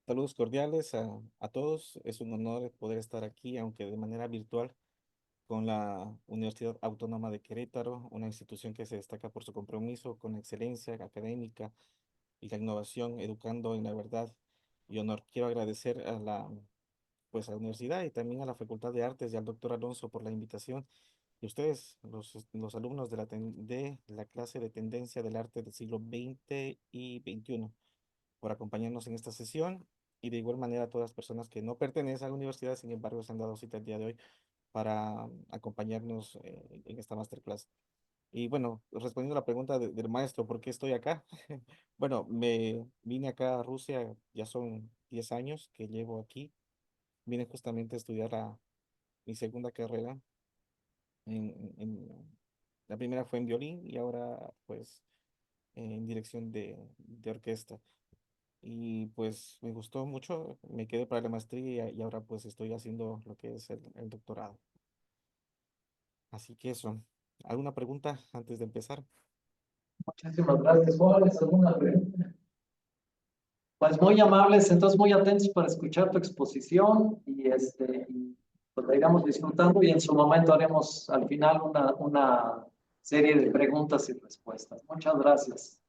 Saludos cordiales a todos. Es un honor poder estar aquí, aunque de manera virtual, con la Universidad Autónoma de Querétaro, una institución que se destaca por su compromiso con la excelencia académica y la innovación, educando en la verdad y honor. Quiero agradecer a la universidad y también a la Facultad de Artes y al doctor Alonso por la invitación. Y ustedes, los alumnos de la clase de Tendencia del Arte del siglo XX y XXI por acompañarnos en esta sesión y de igual manera a todas las personas que no pertenecen a la universidad, sin embargo, se han dado cita el día de hoy para acompañarnos en esta masterclass. Y bueno, respondiendo a la pregunta del maestro, ¿por qué estoy acá? Bueno, me vine acá a Rusia, ya son 10 años que llevo aquí. Vine justamente a estudiar mi segunda carrera. La primera fue en violín y ahora pues en dirección de orquesta. Y pues me gustó mucho, me quedé para la maestría y ahora pues estoy haciendo lo que es el doctorado. Así que eso. ¿Alguna pregunta antes de empezar? Muchísimas gracias, Juan. ¿Es alguna pregunta? Pues muy amables, entonces muy atentos para escuchar tu exposición pues la iremos disfrutando y en su momento haremos al final una serie de preguntas y respuestas. Muchas gracias.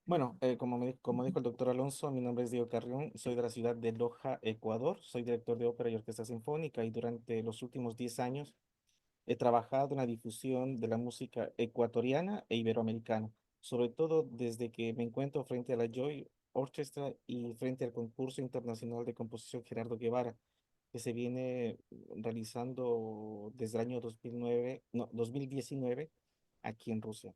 Bueno, como dijo el doctor Alonso, mi nombre es Diego Carrión, soy de la ciudad de Loja, Ecuador, soy director de ópera y orquesta sinfónica y durante los últimos 10 años he trabajado en la difusión de la música ecuatoriana e iberoamericana, sobre todo desde que me encuentro frente a la Joy Orchestra y frente al concurso internacional de composición Gerardo Guevara, que se viene realizando desde el año 2009, no, 2019 aquí en Rusia.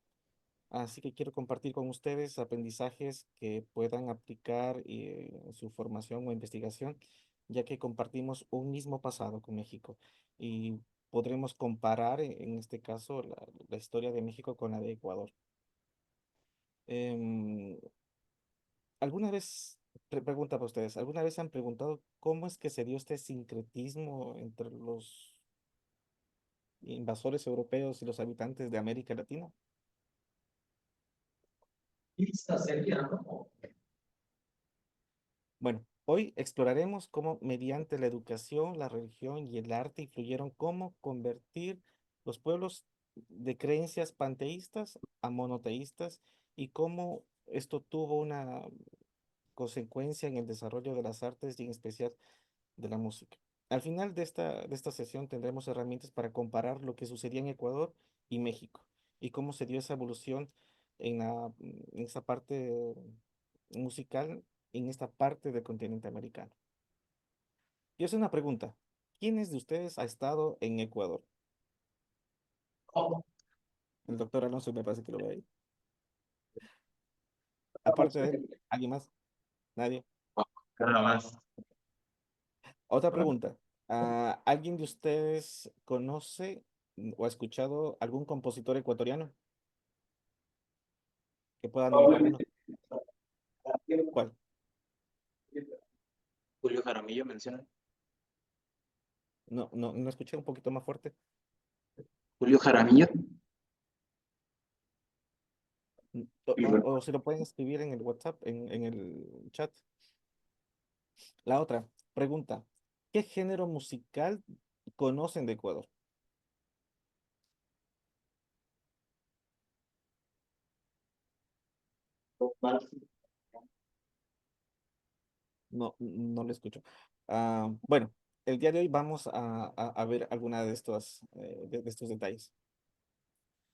Así que quiero compartir con ustedes aprendizajes que puedan aplicar en su formación o investigación, ya que compartimos un mismo pasado con México y podremos comparar en este caso la historia de México con la de Ecuador. Em, ¿Alguna vez, pregunta para ustedes, alguna vez se han preguntado cómo es que se dio este sincretismo entre los invasores europeos y los habitantes de América Latina? Lista sería, ¿no? Bueno, hoy exploraremos cómo mediante la educación, la religión y el arte influyeron cómo convertir los pueblos de creencias panteístas a monoteístas y cómo esto tuvo una consecuencia en el desarrollo de las artes y en especial de la música. Al final de esta sesión tendremos herramientas para comparar lo que sucedía en Ecuador y México y cómo se dio esa evolución en esa parte musical en esta parte del continente americano. Y es una pregunta. ¿Quiénes de ustedes ha estado en Ecuador? ¿Cómo? El doctor Alonso me parece que lo ve ahí. Vamos Aparte a de ver. él, ¿alguien más? ¿Nadie? Nada más. Otra pregunta. ¿Alguien de ustedes conoce o ha escuchado algún compositor ecuatoriano que pueda nombrar uno? ¿Cuál? Julio Jaramillo menciona. No escuché un poquito más fuerte. Julio Jaramillo. O se lo pueden escribir en el WhatsApp, en el chat. La otra pregunta. ¿Qué género musical conocen de Ecuador? No lo escucho. Bueno, el día de hoy vamos a ver alguna de de estos detalles.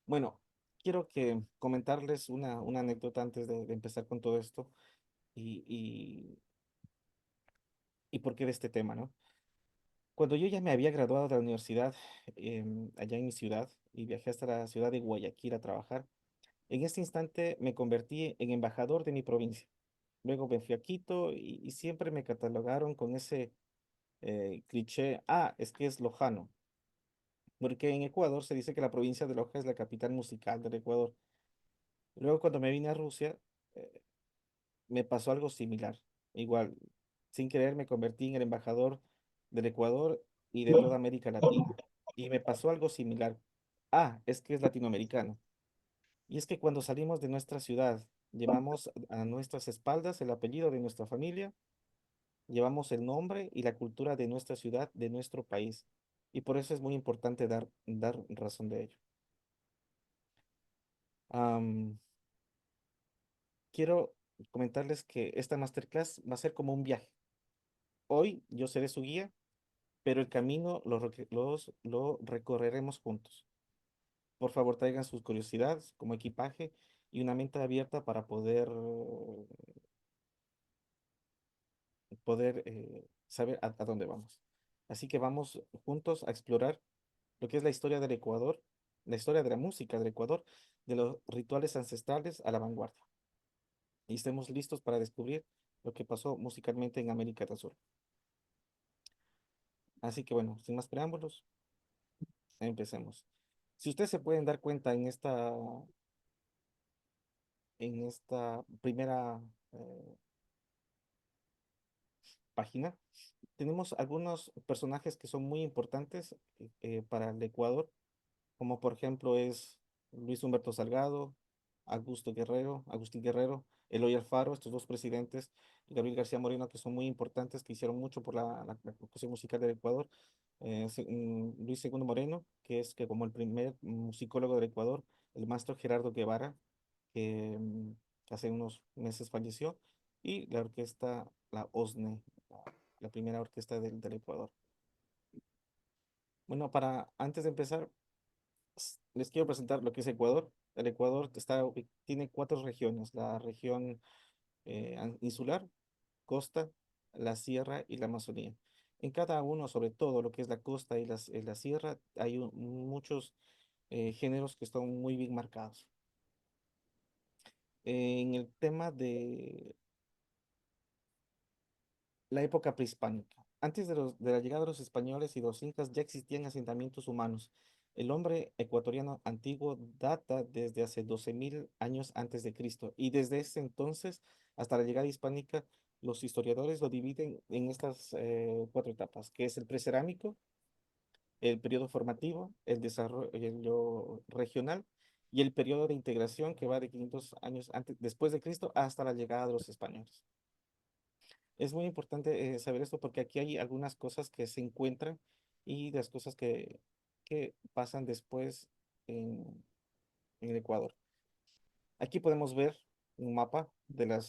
Bueno, quiero que comentarles una anécdota antes de empezar con todo esto y, y, y por qué de este tema, ¿no? Cuando yo ya me había graduado de la universidad allá en mi ciudad y viajé hasta la ciudad de Guayaquil a trabajar, en este instante me convertí en embajador de mi provincia. Luego me fui a Quito y siempre me catalogaron con ese cliché, es que es lojano, porque en Ecuador se dice que la provincia de Loja es la capital musical del Ecuador. Luego cuando me vine a Rusia, eh, me pasó algo similar. Igual, sin querer me convertí en el embajador del Ecuador y de toda América Latina. Y me pasó algo similar. Es que es latinoamericano. Y es que cuando salimos de nuestra ciudad, llevamos a nuestras espaldas el apellido de nuestra familia llevamos el nombre y la cultura de nuestra ciudad, de nuestro país. Y por eso es muy importante dar razón de ello. Am, Quiero comentarles que esta masterclass va a ser como un viaje. Hoy yo seré su guía, pero el camino lo recorreremos juntos. Por favor, traigan sus curiosidades como equipaje y una mente abierta para poder saber a dónde vamos. Así que vamos juntos a explorar lo que es la historia del Ecuador, la historia de la música del Ecuador, de los rituales ancestrales a la vanguardia. Y estemos listos para descubrir lo que pasó musicalmente en América del Sur. Así que bueno, sin más preámbulos, empecemos. Si ustedes se pueden dar cuenta en esta primera página, tenemos algunos personajes que son muy importantes para el Ecuador, como por ejemplo es Luis Humberto Salgado, Agustín Guerrero, Eloy Alfaro, estos dos presidentes, y Gabriel García Moreno, que son muy importantes, que hicieron mucho por la cuestión musical del Ecuador. Luis Segundo Moreno, que es que como el primer musicólogo del Ecuador, el maestro Gerardo Guevara, que hace unos meses falleció, y la orquesta, la OSNE, la primera orquesta del Ecuador. Bueno, antes de empezar, les quiero presentar lo que es Ecuador. El Ecuador tiene cuatro regiones: la región insular, costa, la sierra y la Amazonía. En cada uno, sobre todo lo que es la costa y la sierra, hay muchos géneros que están muy bien marcados. En el tema de la época prehispánica. Antes de la llegada de los españoles y los incas ya existían asentamientos humanos. El hombre ecuatoriano antiguo data desde hace 12.000 años antes de Cristo, y desde ese entonces hasta la llegada hispánica los historiadores lo dividen en estas cuatro etapas, que es el precerámico, el periodo formativo, el desarrollo regional y el periodo de integración, que va de 500 años después de Cristo hasta la llegada de los españoles. Es muy importante saber esto porque aquí hay algunas cosas que se encuentran y las cosas que pasan después en el Ecuador. Aquí podemos ver un mapa de no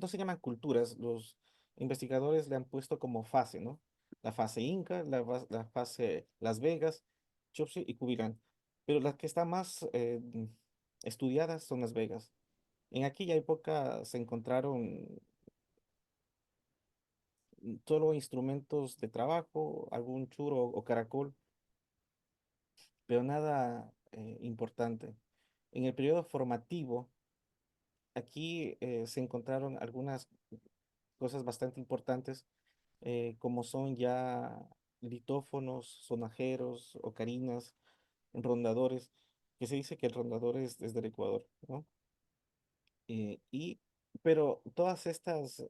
se llaman culturas, los investigadores le han puesto como fase, ¿no? La fase Inca, la fase Las Vegas, Chopsy y Cubirán. Pero las que están más estudiadas son Las Vegas. En aquella época se encontraron solo instrumentos de trabajo, algún churo o caracol, pero nada importante. En el periodo formativo, aquí se encontraron algunas cosas bastante importantes, como son ya litófonos, sonajeros, ocarinas, rondadores, que se dice que el rondador es del Ecuador, ¿no? Eh, y, pero todas estas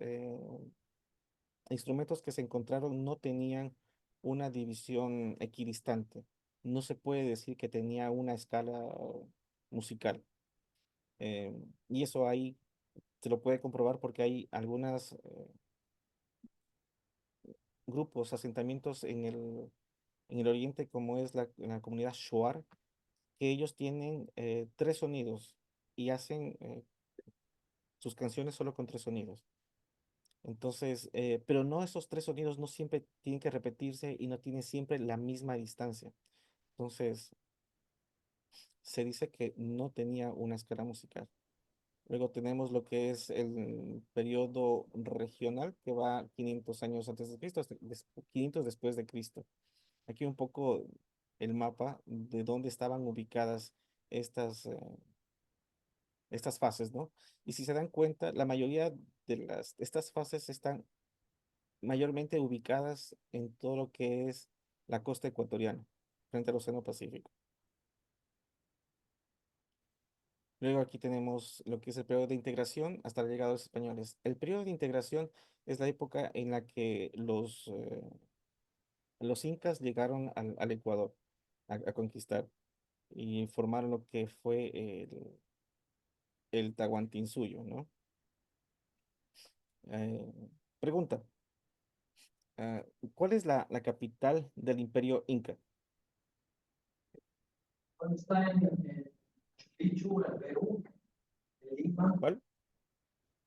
instrumentos que se encontraron no tenían una división equidistante. No se puede decir que tenía una escala musical. Y eso ahí se lo puede comprobar porque hay algunos grupos, asentamientos en el oriente, como es la comunidad Shuar, que ellos tienen tres sonidos y hacen sus canciones solo con tres sonidos. Entonces, pero no, esos tres sonidos no siempre tienen que repetirse y no tienen siempre la misma distancia. Entonces, se dice que no tenía una escala musical. Luego tenemos lo que es el periodo regional, que va 500 años antes de Cristo, 500 después de Cristo. Aquí un poco el mapa de dónde estaban ubicadas estas, eh, estas fases, ¿no? Y si se dan cuenta, la mayoría de estas fases están mayormente ubicadas en todo lo que es la costa ecuatoriana, frente al Océano Pacífico. Luego aquí tenemos lo que es el periodo de integración hasta la llegada de los españoles. El periodo de integración es la época en la que los incas llegaron al Ecuador a conquistar y formaron lo que fue el Tahuantinsuyo, ¿no? Eh, pregunta, ah, ¿cuál es la capital del Imperio Inca? Bueno, está en Pichu, en Perú, en Lima, ¿Cuál?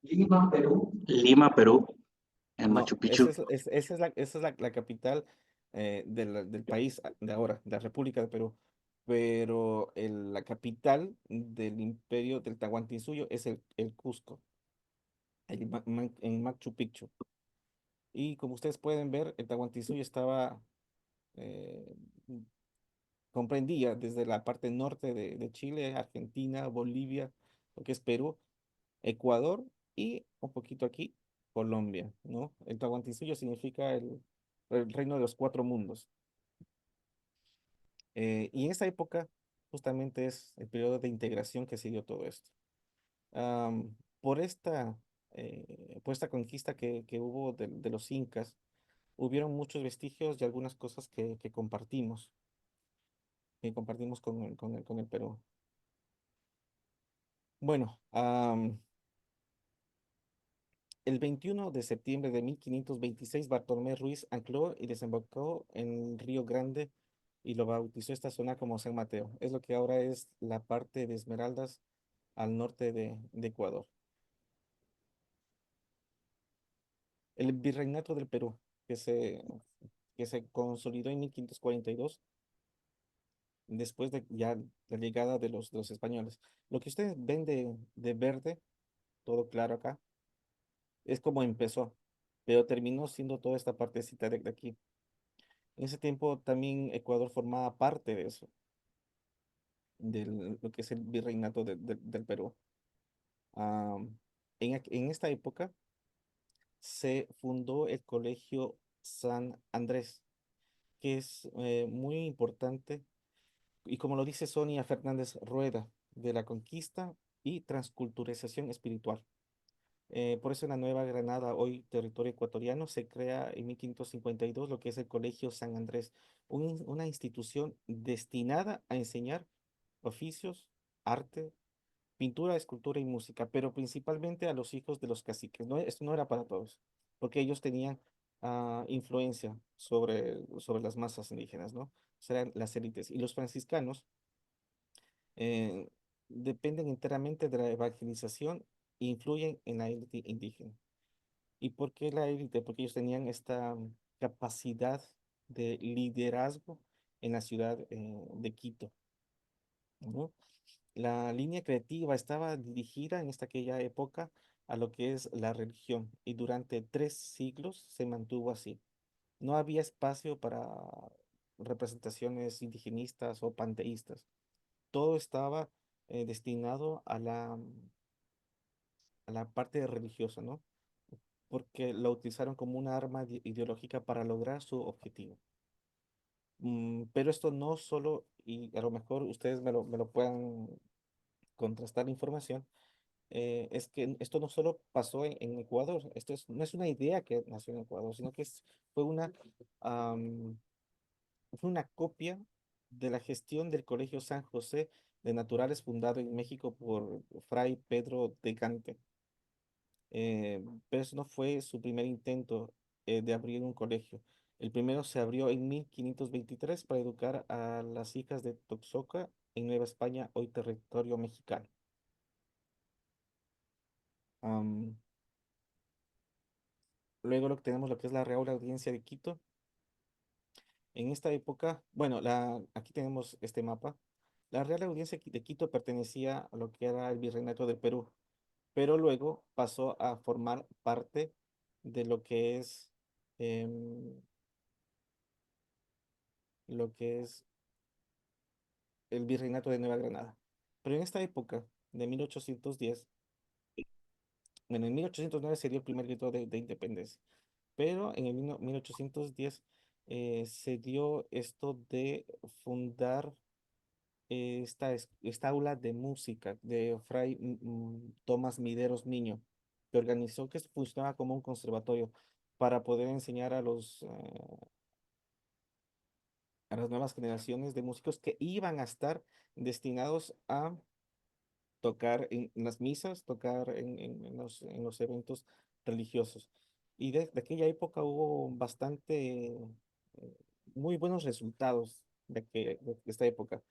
Lima, Perú. Lima, Perú, en No, Machu Picchu. esa es la capital del país de ahora, de la República de Perú. Pero la capital del imperio del Tahuantinsuyo es el Cusco, en Machu Picchu. Y como ustedes pueden ver, el Tahuantinsuyo estaba, eh, comprendía desde la parte norte de Chile, Argentina, Bolivia, lo que es Perú, Ecuador y un poquito aquí, Colombia, ¿no? El Tahuantinsuyo significa el reino de los cuatro mundos. Y en esa época, justamente es el periodo de integración que siguió todo esto. Por por esta conquista que hubo de los incas, hubieron muchos vestigios y algunas cosas que compartimos con el Perú. Bueno, el 21 de septiembre de 1526, Bartolomé Ruiz ancló y desembocó en el Río Grande y lo bautizó esta zona como San Mateo. Es lo que ahora es la parte de Esmeraldas al norte de Ecuador. El virreinato del Perú, que se, que se consolidó en 1542, después de ya la llegada de los españoles. Lo que ustedes ven de verde, todo claro acá, es como empezó, pero terminó siendo toda esta partecita de aquí. En ese tiempo también Ecuador formaba parte de eso, de lo que es el virreinato del Perú. Am, en esta época se fundó el Colegio San Andrés, que es muy importante, y como lo dice Sonia Fernández Rueda, de la conquista y transculturización espiritual. Por eso en la Nueva Granada, hoy territorio ecuatoriano, se crea en 1552 lo que es el Colegio San Andrés, una institución destinada a enseñar oficios, arte, pintura, escultura y música, pero principalmente a los hijos de los caciques. No, esto no era para todos, porque ellos tenían influencia sobre las masas indígenas, ¿no? Serán las élites. Y los franciscanos eh, dependen enteramente de la evangelización e influyen en la élite indígena. ¿Y por qué la élite? Porque ellos tenían esta capacidad de liderazgo en la ciudad de Quito, ¿no? La línea creativa estaba dirigida en aquella época a lo que es la religión y durante 3 siglos se mantuvo así. No había espacio para representaciones indigenistas o panteístas. Todo estaba destinado a la parte religiosa, ¿no? Porque lo utilizaron como una arma ideológica para lograr su objetivo. Pero esto no solo, y a lo mejor ustedes me lo puedan contrastar la información, es que esto no solo pasó en Ecuador, no es una idea que nació en Ecuador, sino que fue am, fue una copia de la gestión del Colegio San José de Naturales fundado en México por Fray Pedro de Gante. Pero eso no fue su primer intento de abrir un colegio. El primero se abrió en 1523 para educar a las hijas de Toxoca en Nueva España, hoy territorio mexicano. Am, Luego tenemos lo que es la Real Audiencia de Quito. En esta época, bueno, aquí tenemos este mapa. La Real Audiencia de Quito pertenecía a lo que era el Virreinato del Perú, pero luego pasó a formar parte de em, lo que es el Virreinato de Nueva Granada. Pero en esta época, de 1810, bueno, en 1809 se dio el primer grito de independencia, pero en el 1810 se dio esto de fundar esta aula de música de Fray Tomás Mideros Niño, que organizó que funcionaba como un conservatorio para poder enseñar a las nuevas generaciones de músicos que iban a estar destinados a tocar en las misas, tocar en los eventos religiosos. Y de aquella época hubo bastante, muy buenos resultados de esta época.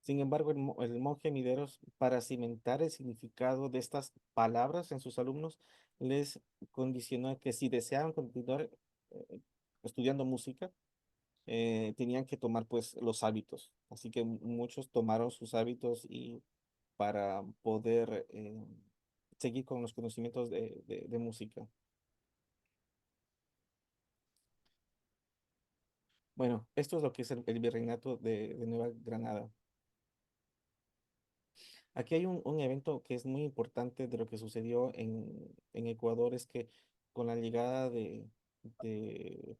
Sin embargo, el monje Mideros, para cimentar el significado de estas palabras en sus alumnos, les condicionó que si deseaban continuar eh, estudiando música, tenían que tomar pues los hábitos. Así que muchos tomaron sus hábitos y para poder seguir con los conocimientos de música. Bueno, esto es lo que es el virreinato de Nueva Granada. Aquí hay un evento que es muy importante de lo que sucedió en Ecuador, es que con la llegada de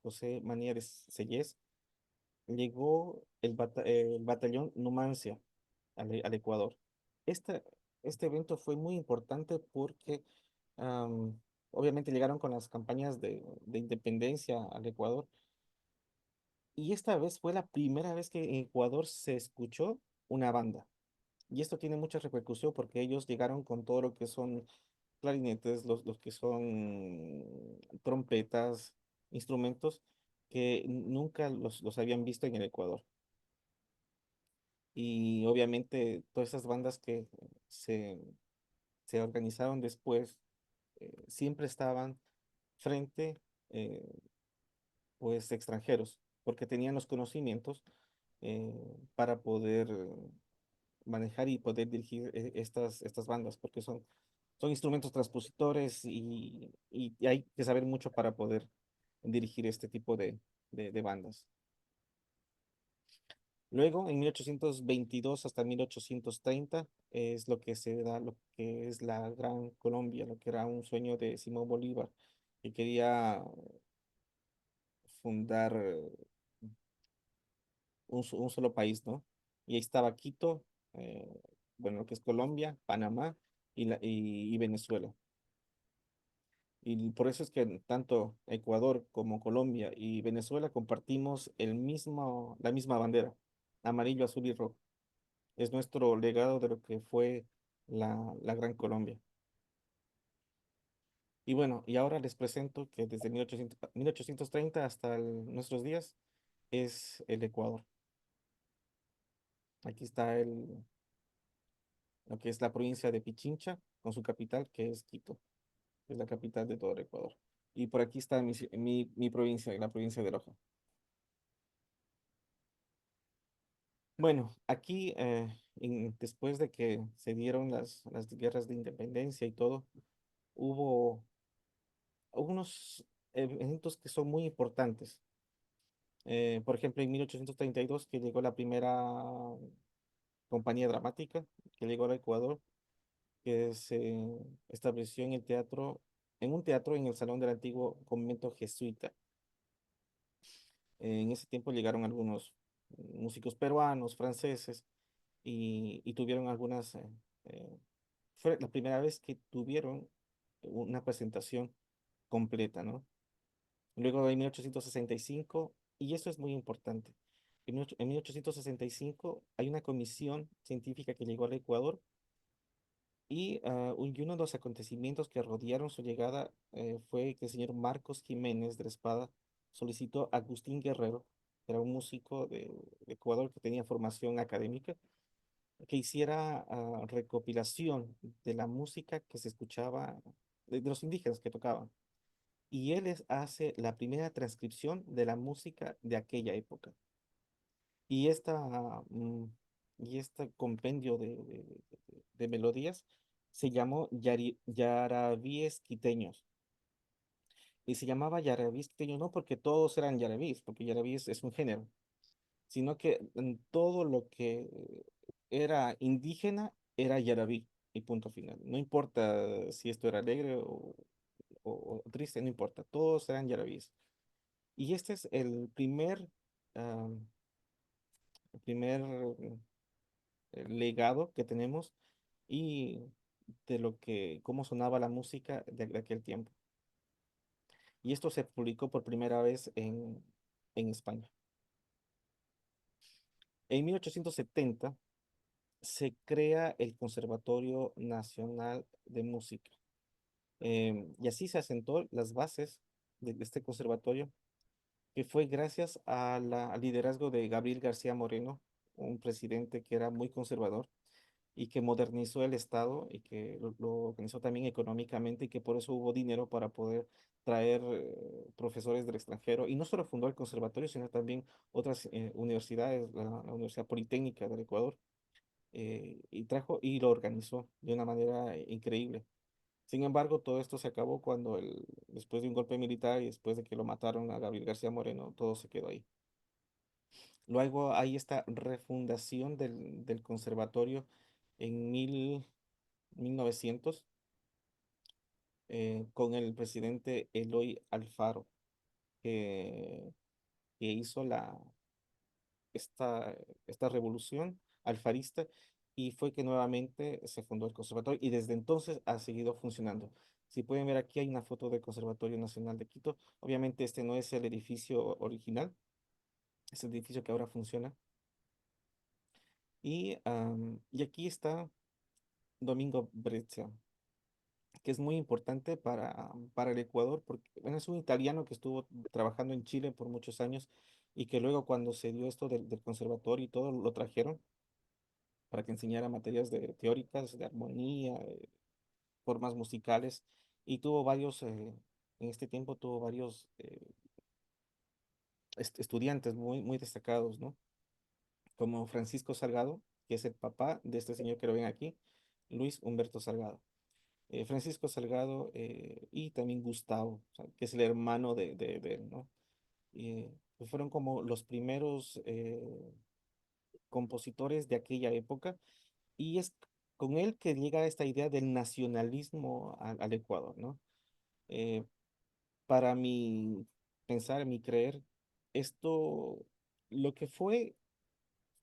José María de Sellés, llegó el batallón Numancia al Ecuador. Este, este evento fue muy importante porque am, obviamente llegaron con las campañas de independencia al Ecuador y esta vez fue la primera vez que en Ecuador se escuchó una banda. Y esto tiene mucha repercusión porque ellos llegaron con todo lo que son clarinetes, los que son trompetas, instrumentos que nunca los habían visto en el Ecuador. Y obviamente todas esas bandas que se, se organizaron después siempre estaban frente, pues, extranjeros, porque tenían los conocimientos para poder manejar y poder dirigir estas bandas, porque son instrumentos transpositores y hay que saber mucho para poder dirigir este tipo de bandas. Luego, en 1822 hasta 1830 es lo que se da, lo que es la Gran Colombia, lo que era un sueño de Simón Bolívar, que quería fundar un solo país, ¿no? Y ahí estaba Quito, eh, bueno, lo que es Colombia, Panamá y Venezuela. Y por eso es que tanto Ecuador como Colombia y Venezuela compartimos la misma bandera, amarillo, azul y rojo. Es nuestro legado de lo que fue la Gran Colombia. Y bueno, y ahora les presento que desde 1830 hasta nuestros días es el Ecuador. Aquí está lo que es la provincia de Pichincha, con su capital, que es Quito, que es la capital de todo el Ecuador. Y por aquí está mi provincia, la provincia de Loja. Bueno, aquí, después de que se dieron las guerras de independencia y todo, hubo unos eventos que son muy importantes. Por ejemplo, en 1832 que llegó la primera compañía dramática que llegó al Ecuador, que se estableció en un teatro en el salón del antiguo convento jesuita. En ese tiempo llegaron algunos músicos peruanos, franceses, y tuvieron eh, fue la primera vez que tuvieron una presentación completa, ¿no? Luego en 1865, y eso es muy importante, en 1865 hay una comisión científica que llegó al Ecuador y uno de los acontecimientos que rodearon su llegada fue que el señor Marcos Jiménez de la Espada solicitó a Agustín Guerrero, que era un músico de Ecuador que tenía formación académica, que hiciera recopilación de la música que se escuchaba, de los indígenas que tocaban. Y él hace la primera transcripción de la música de aquella época. Y mm, y este compendio de melodías se llamó Yarabíes Quiteños. Y se llamaba Yarabíes Quiteños no porque todos eran yarabíes, porque yarabíes es un género, sino que todo lo que era indígena era yarabí y punto final. No importa si esto era alegre o triste, no importa, todos eran yarabíes. Y este es ah, el primer legado que tenemos y de cómo sonaba la música de aquel tiempo. Y esto se publicó por primera vez en España. En 1870 se crea el Conservatorio Nacional de Música. Y así se asentó las bases de este conservatorio, que fue gracias al liderazgo de Gabriel García Moreno, un presidente que era muy conservador y que modernizó el Estado y que lo organizó también económicamente y que por eso hubo dinero para poder traer profesores del extranjero. Y no solo fundó el conservatorio, sino también otras universidades, la Universidad Politécnica del Ecuador, y trajo y lo organizó de una manera increíble. Sin embargo, todo esto se acabó cuando después de un golpe militar y después de que lo mataron a Gabriel García Moreno, todo se quedó ahí. Luego hay esta refundación del conservatorio en 1900, con el presidente Eloy Alfaro, que, que hizo esta, esta revolución alfarista y fue que nuevamente se fundó el conservatorio y desde entonces ha seguido funcionando. Si pueden ver aquí hay una foto del Conservatorio Nacional de Quito. Obviamente este no es el edificio original, es el edificio que ahora funciona. Y aquí está Domingo Breccia, que es muy importante para el Ecuador, porque bueno, es un italiano que estuvo trabajando en Chile por muchos años y que luego cuando se dio esto del conservatorio y todo, lo trajeron para que enseñara materias teóricas, de armonía, formas musicales, y tuvo varios, en este tiempo tuvo varios estudiantes muy destacados, ¿no? Como Francisco Salgado, que es el papá de este señor que lo ven aquí, Luis Humberto Salgado. Francisco Salgado y también Gustavo, o sea, que es el hermano de él, ¿no? Pues fueron como los primeros compositores de aquella época y es con él que llega esta idea del nacionalismo al Ecuador, ¿no? Eh, para mi pensar, mi creer, esto lo que fue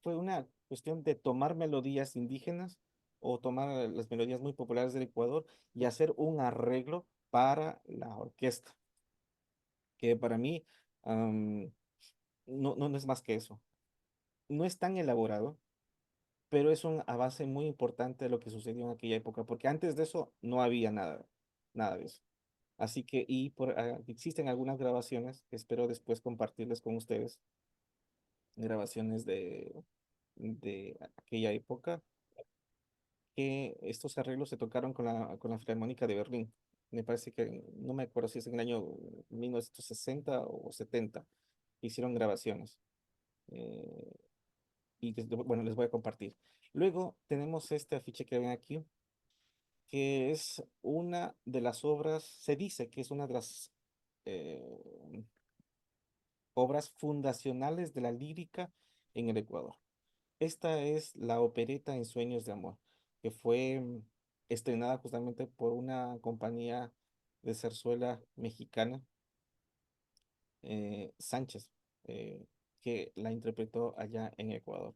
una cuestión de tomar melodías indígenas o tomar las melodías muy populares del Ecuador y hacer un arreglo para la orquesta, que para mí no es más que eso. No es tan elaborado, pero es un avance muy importante de lo que sucedió en aquella época, porque antes de eso no había nada de eso. Así que, existen algunas grabaciones que espero después compartirles con ustedes, grabaciones de aquella época, que estos arreglos se tocaron con la Filarmónica de Berlín. Me parece que, no me acuerdo si es en el año 1960 o 70, hicieron grabaciones. eh, bueno, les voy a compartir. Luego tenemos este afiche que ven aquí, que es una de las obras, se dice que es una de las eh, obras fundacionales de la lírica en el Ecuador. Esta es la opereta En Sueños de Amor, que fue estrenada justamente por una compañía de zarzuela mexicana, Sánchez, que la interpretó allá en Ecuador.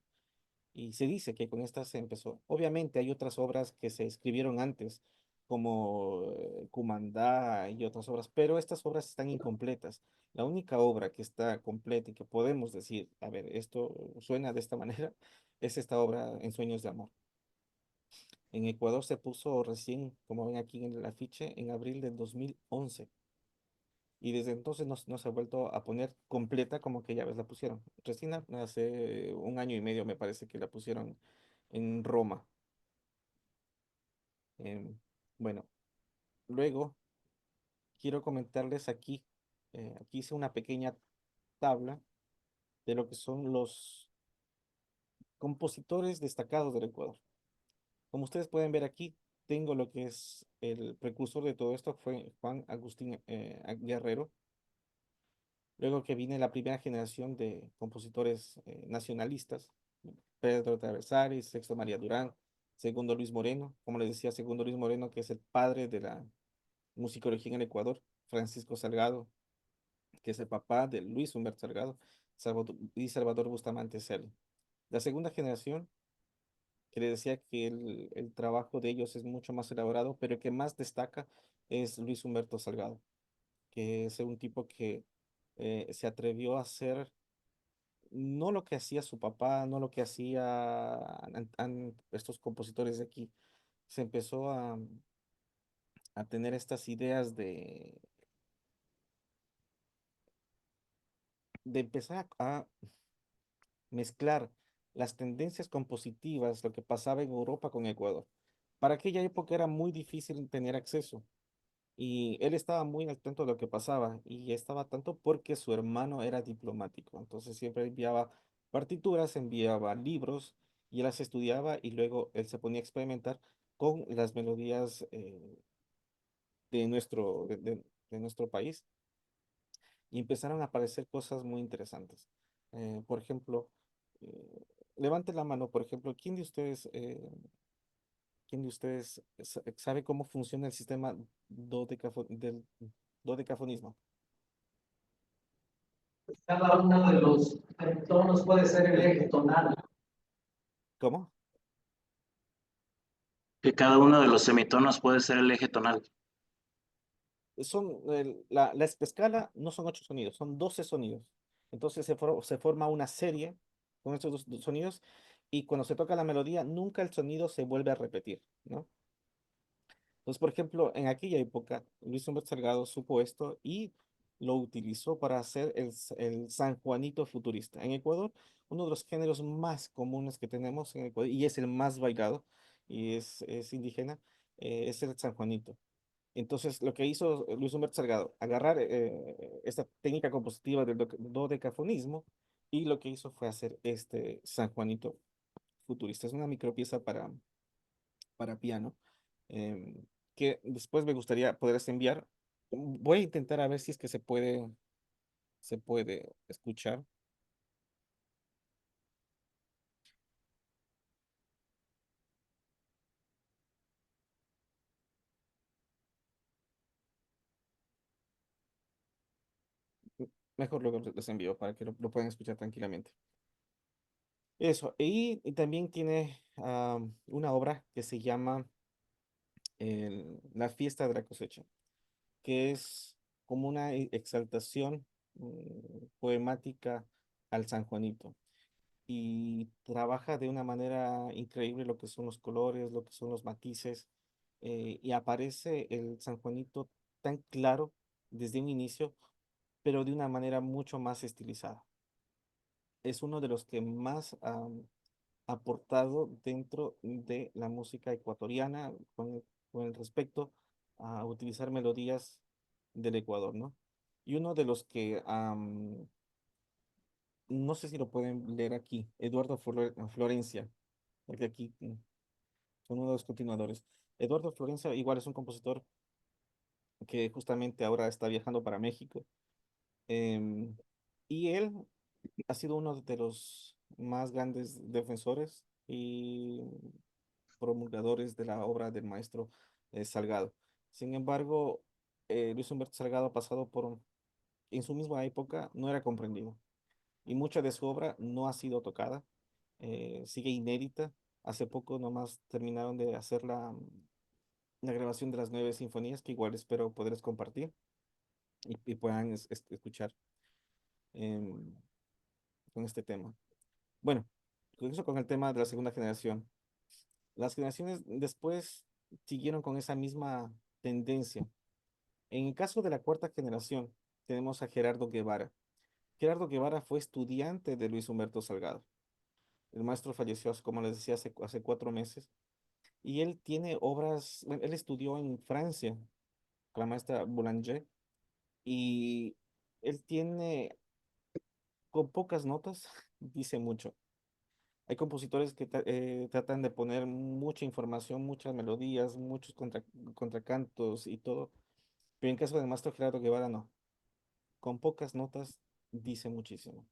Y se dice que con esta se empezó. Obviamente hay otras obras que se escribieron antes, como Cumandá y otras obras, pero estas obras están incompletas. La única obra que está completa y que podemos decir, a ver, esto suena de esta manera, es esta obra En Sueños de Amor. En Ecuador se puso recién, como ven aquí en el afiche, en abril del 2011. Y desde entonces no se ha vuelto a poner completa como que ya ves la pusieron. Recién hace un año y medio me parece que la pusieron en Roma. Em, bueno, luego quiero comentarles aquí, aquí hice una pequeña tabla de lo que son los compositores destacados del Ecuador. Como ustedes pueden ver aquí, tengo lo que es el precursor de todo esto, fue Juan Agustín Guerrero. Luego que viene la primera generación de compositores nacionalistas, Pedro Travesaris, Sexto María Durán, segundo Luis Moreno, como les decía, segundo Luis Moreno, que es el padre de la musicología en el Ecuador, Francisco Salgado, que es el papá de Luis Humberto Salgado, y Salvador Bustamante Celi. La segunda generación, que les decía que el trabajo de ellos es mucho más elaborado, pero el que más destaca es Luis Humberto Salgado, que es un tipo que se atrevió a hacer no lo que hacía su papá, no lo que hacía estos compositores de aquí. Se empezó a tener estas ideas de empezar a mezclar las tendencias compositivas, lo que pasaba en Europa con Ecuador. Para aquella época era muy difícil tener acceso y él estaba muy al tanto de lo que pasaba y estaba tanto porque su hermano era diplomático. Entonces siempre enviaba partituras, enviaba libros y él las estudiaba y luego él se ponía a experimentar con las melodías de nuestro país y empezaron a aparecer cosas muy interesantes. Por ejemplo, levante la mano, por ejemplo, ¿quién de ustedes sabe cómo funciona el sistema del dodecafonismo? Cada uno de los tonos puede ser el El, eje tonal. ¿Cómo? Que cada uno de los semitonos puede ser el eje tonal. La escala no son 8 sonidos, son 12 sonidos. Entonces se forma una serie con estos dos sonidos y cuando se toca la melodía, nunca el sonido se vuelve a repetir, ¿no? Entonces, por ejemplo, en aquella época, Luis Humberto Salgado supo esto y lo utilizó para hacer el San Juanito futurista. En Ecuador, uno de los géneros más comunes que tenemos en Ecuador, y es el más bailado, y es indígena, es el San Juanito. Entonces, lo que hizo Luis Humberto Salgado, agarrar esta técnica compositiva del dodecafonismo, y lo que hizo fue hacer este San Juanito futurista. Es una micropieza para piano, em, que después me gustaría poderles enviar. Voy a intentar a ver si es que se puede escuchar. Mejor luego les envío para que lo puedan escuchar tranquilamente. Eso, y también tiene una obra que se llama La fiesta de la cosecha, que es como una exaltación poemática al San Juanito. Y trabaja de una manera increíble lo que son los colores, lo que son los matices, y aparece el San Juanito tan claro desde un inicio, pero de una manera mucho más estilizada. Es uno de los que más aportado dentro de la música ecuatoriana con el respecto a utilizar melodías del Ecuador, ¿no? Y uno de los que, no sé si lo pueden leer aquí, Eduardo Florencia, porque aquí son uno de los continuadores. Eduardo Florencia igual es un compositor que justamente ahora está viajando para México, em, y él ha sido uno de los más grandes defensores y promulgadores de la obra del maestro Salgado. Sin embargo, Luis Humberto Salgado ha pasado en su misma época, no era comprendido y mucha de su obra no ha sido tocada, sigue inédita. Hace poco nomás terminaron de hacer la grabación de las 9 sinfonías, que igual espero poderles compartir y puedan escuchar em, con este tema. Bueno, con eso con el tema de la segunda generación. Las generaciones después siguieron con esa misma tendencia. En el caso de la cuarta generación, tenemos a Gerardo Guevara. Gerardo Guevara fue estudiante de Luis Humberto Salgado. El maestro falleció, como les decía, hace 4 meses. Y él tiene obras, bueno, él estudió en Francia con la maestra Boulanger. Y él tiene, con pocas notas, dice mucho. Hay compositores que tratan de poner mucha información, muchas melodías, muchos contracantos y todo. Pero en caso del maestro Gerardo Guevara, no. Con pocas notas dice muchísimo.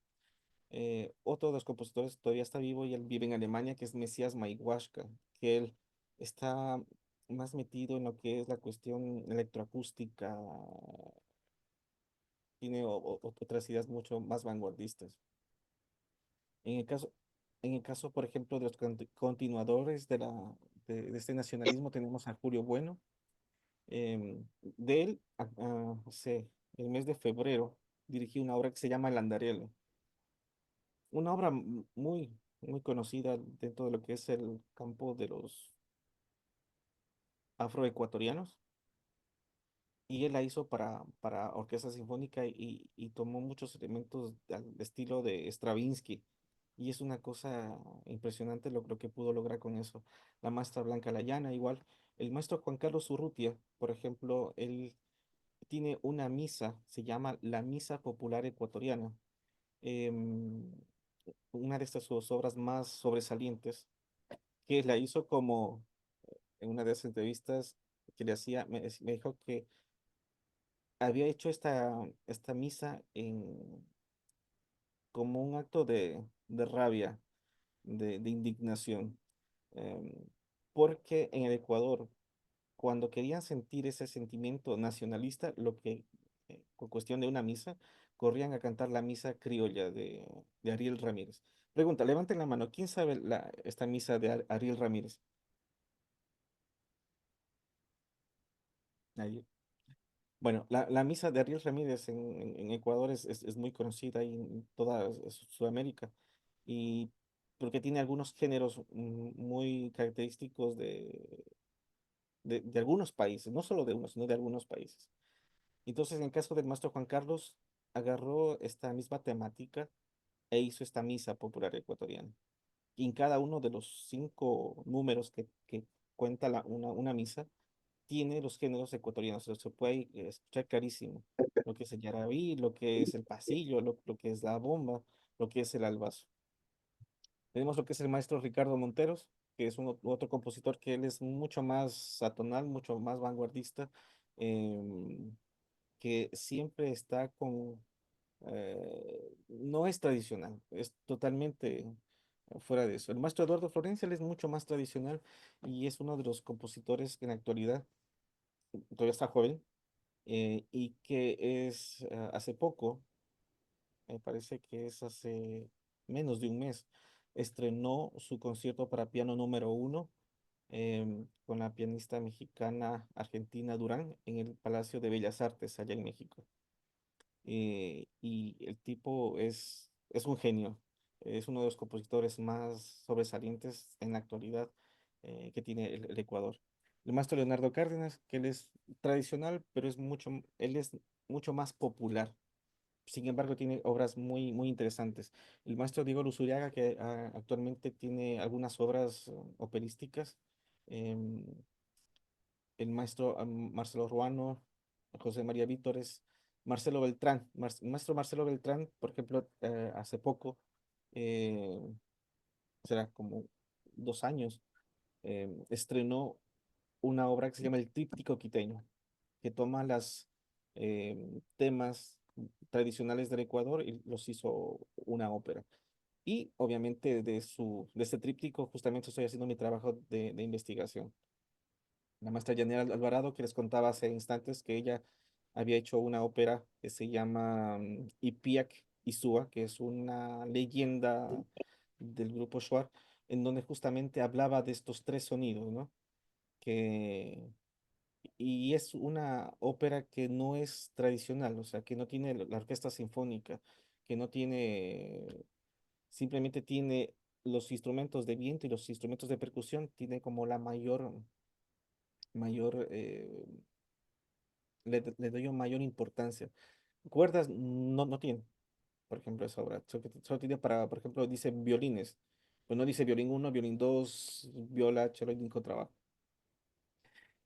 Otro de los compositores todavía está vivo y él vive en Alemania, que es Mesías Maihuashka, que él está más metido en lo que es la cuestión electroacústica, tiene otras ideas mucho más vanguardistas. En el caso, en el caso, por ejemplo, de los continuadores de este nacionalismo, tenemos a Julio Bueno. De él, hace el mes de febrero, dirigí una obra que se llama El Andarelo, una obra muy, muy conocida dentro de lo que es el campo de los afroecuatorianos. y él la hizo para orquesta sinfónica y tomó muchos elementos al estilo de Stravinsky. Y es una cosa impresionante lo que pudo lograr con eso. La maestra Blanca Layana, igual. El maestro Juan Carlos Urrutia, por ejemplo, él tiene una misa, se llama la Misa Popular Ecuatoriana. Em, una de estas sus obras más sobresalientes, que la hizo como en una de las entrevistas que le hacía, me dijo que había hecho esta misa como un acto de rabia, de indignación, em, porque en el Ecuador, cuando querían sentir ese sentimiento nacionalista, con cuestión de una misa, corrían a cantar la misa criolla de Ariel Ramírez. Pregunta, levanten la mano, ¿quién sabe esta misa de Ariel Ramírez? Nadie. Bueno, la misa de Ariel Ramírez en Ecuador es muy conocida ahí en toda Sudamérica y porque tiene algunos géneros muy característicos de algunos países, no solo de uno, sino de algunos países. Entonces, en el caso del maestro Juan Carlos, agarró esta misma temática e hizo esta misa popular ecuatoriana. Y en cada uno de los 5 números que cuenta una misa, tiene los géneros ecuatorianos. Se puede escuchar clarísimo lo que es el yarabí, lo que es el pasillo, lo que es la bomba, lo que es el albazo. Tenemos lo que es el maestro Ricardo Monteros, que es otro compositor que él es mucho más atonal, mucho más vanguardista, em, que siempre está no es tradicional, es totalmente fuera de eso. El maestro Eduardo Florencia, él es mucho más tradicional y es uno de los compositores que en la actualidad todavía está joven y que hace poco, me parece que es hace menos de un mes, estrenó su concierto para piano número 1 con la pianista mexicana Argentina Durán en el Palacio de Bellas Artes allá en México. Y el tipo es un genio, es uno de los compositores más sobresalientes en la actualidad que tiene el Ecuador. El maestro Leonardo Cárdenas, que él es tradicional, pero él es mucho más popular. Sin embargo, tiene obras muy interesantes. El maestro Diego Luzuriaga, que actualmente tiene algunas obras operísticas. em, el maestro Marcelo Ruano, José María Vítores, Marcelo Beltrán. Maestro Marcelo Beltrán, por ejemplo, hace poco, eh, será como 2 años, estrenó una obra que se llama El Tríptico Quiteño, que toma los temas tradicionales del Ecuador y los hizo una ópera. Y obviamente de este tríptico justamente estoy haciendo mi trabajo de investigación. La maestra Yanira Alvarado, que les contaba hace instantes que ella había hecho una ópera que se llama Ipiak Izua, que es una leyenda del grupo Shuar, en donde justamente hablaba de estos 3 sonidos, ¿no? Que, y es una ópera que no es tradicional, o sea, que no tiene la orquesta sinfónica, que no tiene, simplemente tiene los instrumentos de viento y los instrumentos de percusión, tiene como la mayor le doy una mayor importancia. Cuerdas no tiene, por ejemplo, esa obra. Solo tiene por ejemplo, dice violines. Pues no dice violín 1, violín 2, viola, cello y contrabajo.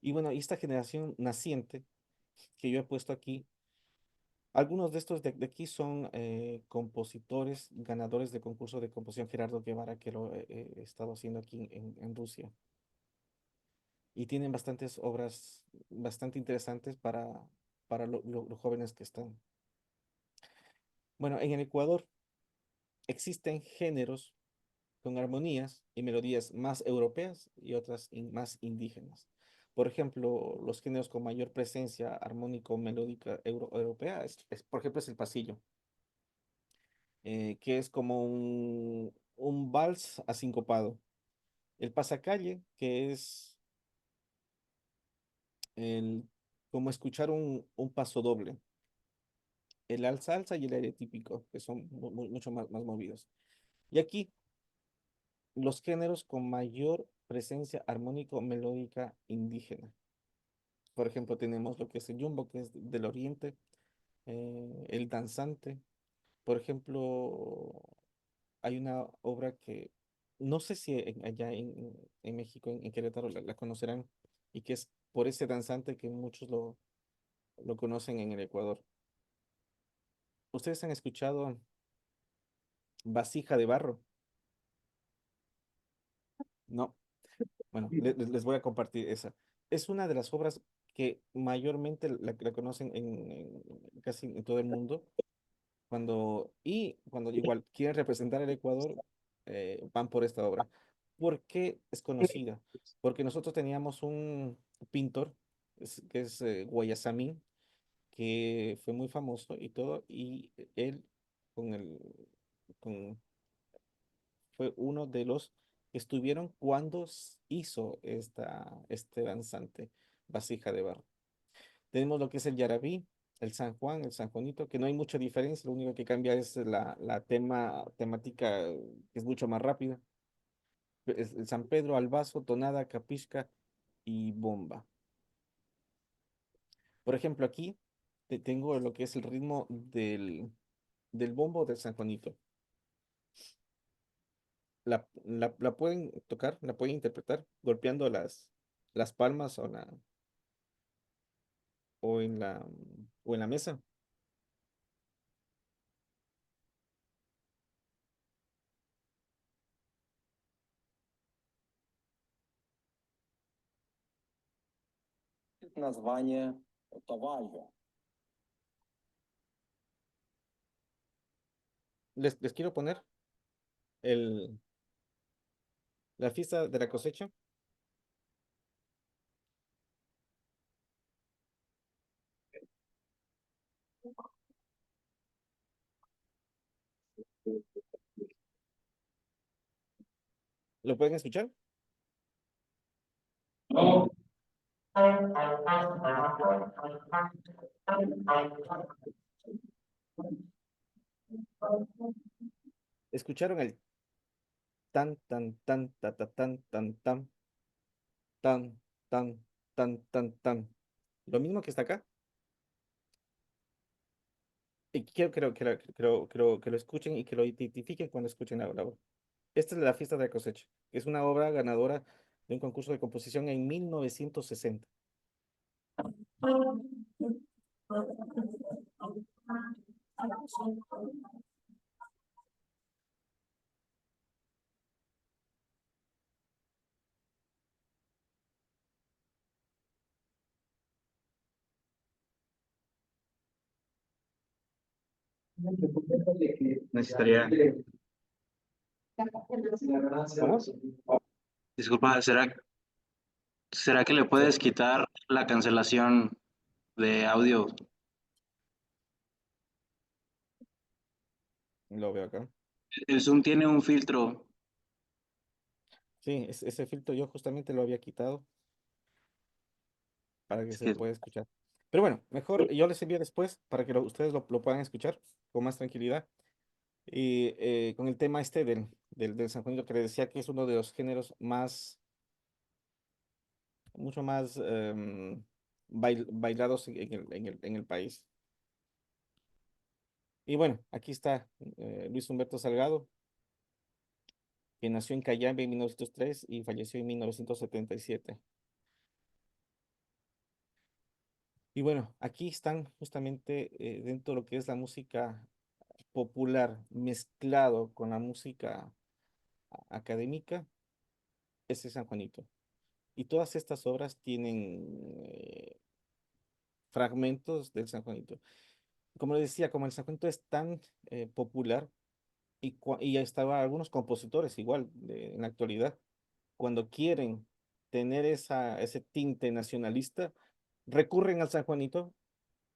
Y bueno, y esta generación naciente que yo he puesto aquí, algunos de estos de aquí son compositores ganadores de concurso de composición Gerardo Guevara, que lo he estado haciendo aquí en Rusia. Y tienen bastantes obras bastante interesantes para los jóvenes que están. Bueno, en el Ecuador existen géneros con armonías y melodías más europeas y otras más indígenas. Por ejemplo, los géneros con mayor presencia armónico-melódica europea por ejemplo, es el pasillo, que es como un vals asincopado. El pasacalle, que es el, como escuchar un paso doble. El alza y el aire típico, que son mucho más movidos. Y aquí los géneros con mayor presencia armónico-melódica indígena. Por ejemplo, tenemos lo que es el Jumbo, que es del Oriente, el Danzante. Por ejemplo, hay una obra que no sé si allá en México, en Querétaro, la conocerán, y que es por ese danzante que muchos lo conocen en el Ecuador. ¿Ustedes han escuchado Vasija de Barro? No. Bueno, les voy a compartir esa. Es una de las obras que mayormente la conocen casi en todo el mundo. Cuando igual quieren representar el Ecuador, van por esta obra. ¿Por qué es conocida? Porque nosotros teníamos un pintor, que es Guayasamín, que fue muy famoso y todo, y él con el, con, fue uno de los que estuvieron cuando hizo este danzante, Vasija de Barro. Tenemos lo que es el Yarabí, el San Juan, el San Juanito, que no hay mucha diferencia, lo único que cambia es la temática, que es mucho más rápida. Es el San Pedro, Albazo, Tonada, Capisca y Bomba. Por ejemplo, aquí tengo lo que es el ritmo del bombo del San Juanito. La pueden tocar, la pueden interpretar golpeando las palmas o en la mesa. Название товарища. Les quiero poner el, la fiesta de la cosecha. ¿Lo pueden escuchar? ¿Escucharon el tan, tan, tan, ta, ta, tan, tan, tan, tan, tan, tan, tan, tan? Lo mismo que está acá. Y creo que lo escuchen y que lo identifiquen cuando escuchen la obra. Esta es la fiesta de la cosecha, que es una obra ganadora de un concurso de composición en 1960. Necesitaría, ¿Cómo? disculpa, ¿será que le puedes quitar la cancelación de audio? Lo veo acá. El Zoom tiene un filtro. Sí, ese filtro yo justamente lo había quitado para que Es se que pueda escuchar. Pero bueno, mejor yo les envío después para que ustedes lo puedan escuchar con más tranquilidad. Y con el tema este del San Juanito, que les decía que es uno de los géneros mucho más bailados en el país. Y bueno, aquí está Luis Humberto Salgado, que nació en Cayambe en 1903 y falleció en 1977. Y bueno, aquí están justamente dentro de lo que es la música popular mezclado con la música académica, ese es San Juanito. Y todas estas obras tienen fragmentos del San Juanito. Como les decía, como el San Juanito es tan popular y ya estaba algunos compositores igual en la actualidad, cuando quieren tener ese tinte nacionalista, recurren al San Juanito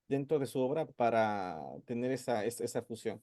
dentro de su obra para tener esa fusión.